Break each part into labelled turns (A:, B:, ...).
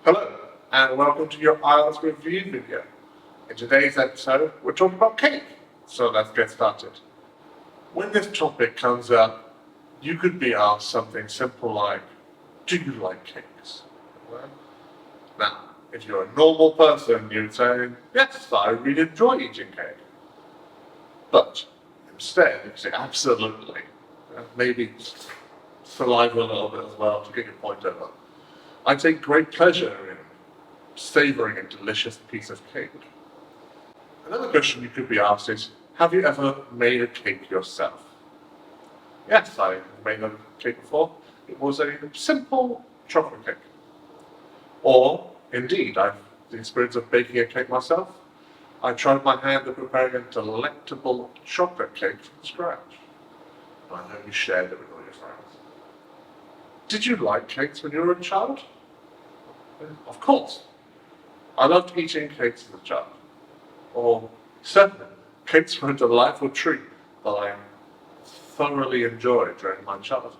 A: Hello, and welcome to your IELTS review video. In today's episode, we're talking about cake, so let's get started. When this topic comes up, you could be asked something simple like, do you like cakes? Now, if you're a normal person, you'd say, yes, I really enjoy eating cake. But instead, you say, absolutely. Maybe saliva a little bit as well to get your point over. I take great pleasure in savouring a delicious piece of cake. Another question you could be asked is, have you ever made a cake yourself? Yes, I made a cake before. It was a simple chocolate cake. Or, indeed, I've the experience of baking a cake myself. I tried my hand at preparing a delectable chocolate cake from scratch. I know you shared it with all your friends. Did you like cakes when you were a child? Of course. I loved eating cakes as a child. Or certainly, cakes were a delightful treat that I thoroughly enjoyed during my childhood.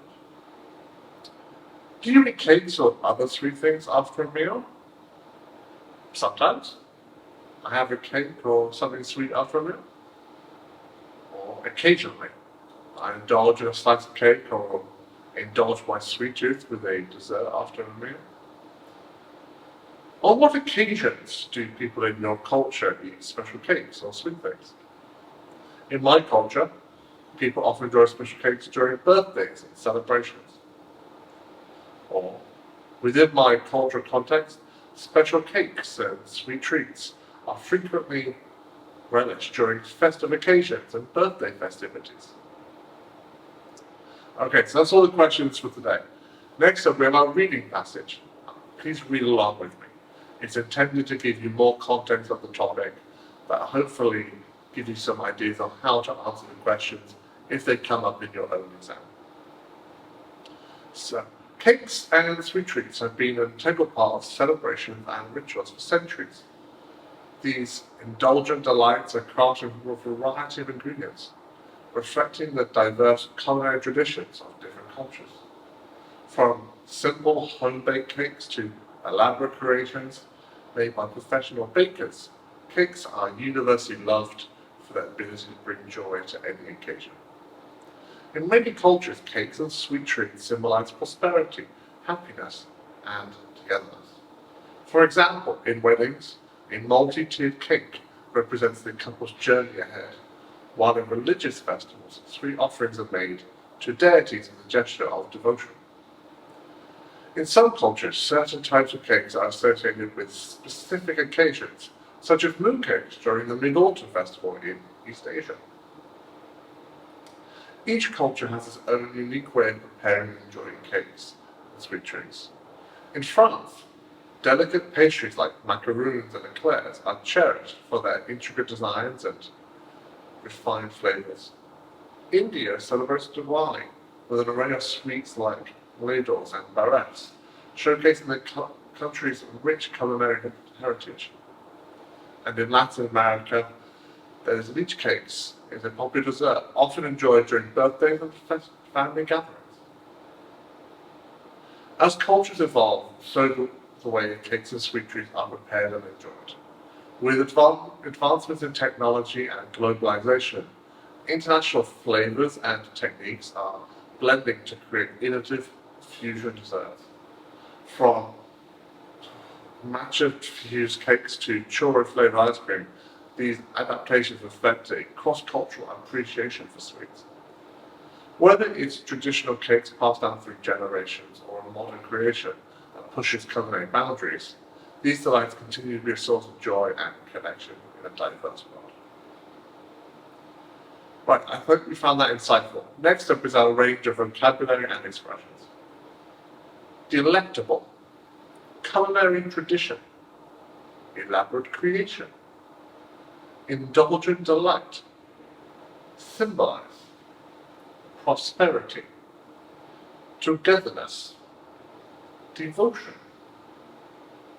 A: Do you eat cakes or other sweet things after a meal? Sometimes. I have a cake or something sweet after a meal. Or occasionally, I indulge in a slice of cake or indulge my sweet tooth with a dessert after a meal. On what occasions do people in your culture eat special cakes or sweet things? In my culture, people often enjoy special cakes during birthdays and celebrations. Or, within my cultural context, special cakes and sweet treats are frequently relished during festive occasions and birthday festivities. Okay, so that's all the questions for today. Next up, we have our reading passage. Please read along with me. It's intended to give you more context of the topic, but hopefully give you some ideas on how to answer the questions if they come up in your own exam. So, cakes and sweet treats have been an integral part of celebrations and rituals for centuries. These indulgent delights are crafted from a variety of ingredients, reflecting the diverse culinary traditions of different cultures. From simple home-baked cakes to elaborate creations made by professional bakers, cakes are universally loved for their ability to bring joy to any occasion. In many cultures, cakes and sweet treats symbolize prosperity, happiness, and togetherness. For example, in weddings, a multi-tiered cake represents the couple's journey ahead, while in religious festivals, sweet offerings are made to deities as a gesture of devotion. In some cultures, certain types of cakes are associated with specific occasions, such as mooncakes during the Mid-Autumn Festival in East Asia. Each culture has its own unique way of preparing and enjoying cakes and sweet treats. In France, delicate pastries like macaroons and eclairs are cherished for their intricate designs and refined flavors. India celebrates Diwali with an array of sweets like ladles and barrettes, showcasing the country's rich culinary heritage. And in Latin America, there's leech cakes, is a popular dessert, often enjoyed during birthdays and family gatherings. As cultures evolve, so do the way cakes and sweet treats are prepared and enjoyed. With advancements in technology and globalization, international flavors and techniques are blending to create innovative fusion desserts. From matcha-fused cakes to churro-flavored ice cream, these adaptations reflect a cross-cultural appreciation for sweets. Whether it's traditional cakes passed down through generations or a modern creation that pushes culinary boundaries, these delights continue to be a source of joy and connection in a diverse world. Right, I hope you found that insightful. Next up is our range of vocabulary and expressions. Delectable, culinary tradition, elaborate creation, indulgent delight, symbolize, prosperity, togetherness, devotion,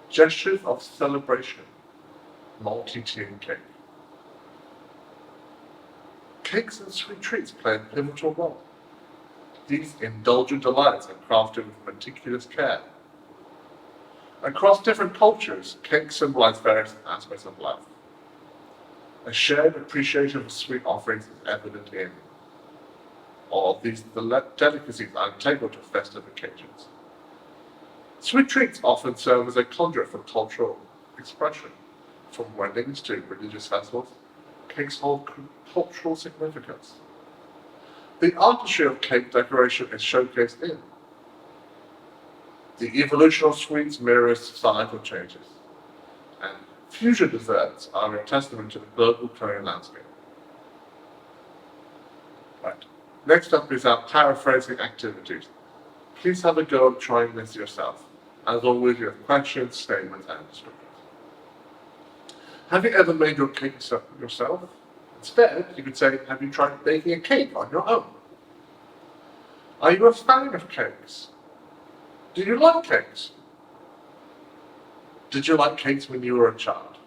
A: gestures of celebration, multi-tiered cake. Cakes and sweet treats play a pivotal role. These indulgent delights are crafted with meticulous care. Across different cultures, cakes symbolize various aspects of life. A shared appreciation of sweet offerings is evident in all of these delicacies are integral to festive occasions. Sweet treats often serve as a conduit for cultural expression. From weddings to religious festivals, cakes hold cultural significance. The artistry of cake decoration is showcased in the evolution of sweets mirrors societal changes, and fusion desserts are a testament to the global culinary landscape. Right. Next up is our paraphrasing activities. Please have a go at trying this yourself. As always, you have questions, statements, and descriptions. Have you ever made your cake yourself? Instead, you could say, have you tried baking a cake on your own? Are you a fan of cakes? Do you like cakes? Did you like cakes when you were a child?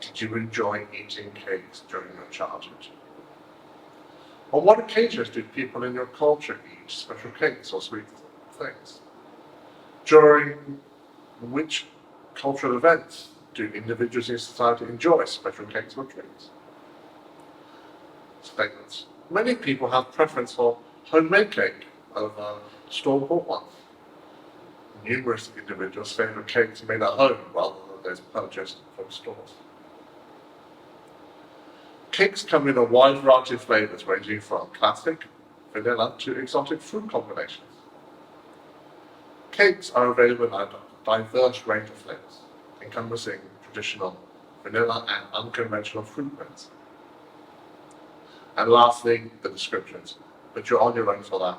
A: Did you enjoy eating cakes during your childhood? On what occasions do people in your culture eat special cakes or sweet things? During which cultural events do individuals in society enjoy special cakes or treats? Statements. Many people have preference for homemade cake over store-bought ones. Numerous individuals favor cakes made at home rather than those purchased from stores. Cakes come in a wide variety of flavors ranging from classic, vanilla to exotic fruit combinations. Cakes are available in a diverse range of flavors, encompassing traditional, vanilla and unconventional fruit blends. And lastly, the descriptions, but you're on your own for that.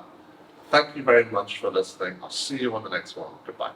A: Thank you very much for listening. I'll see you on the next one. Goodbye.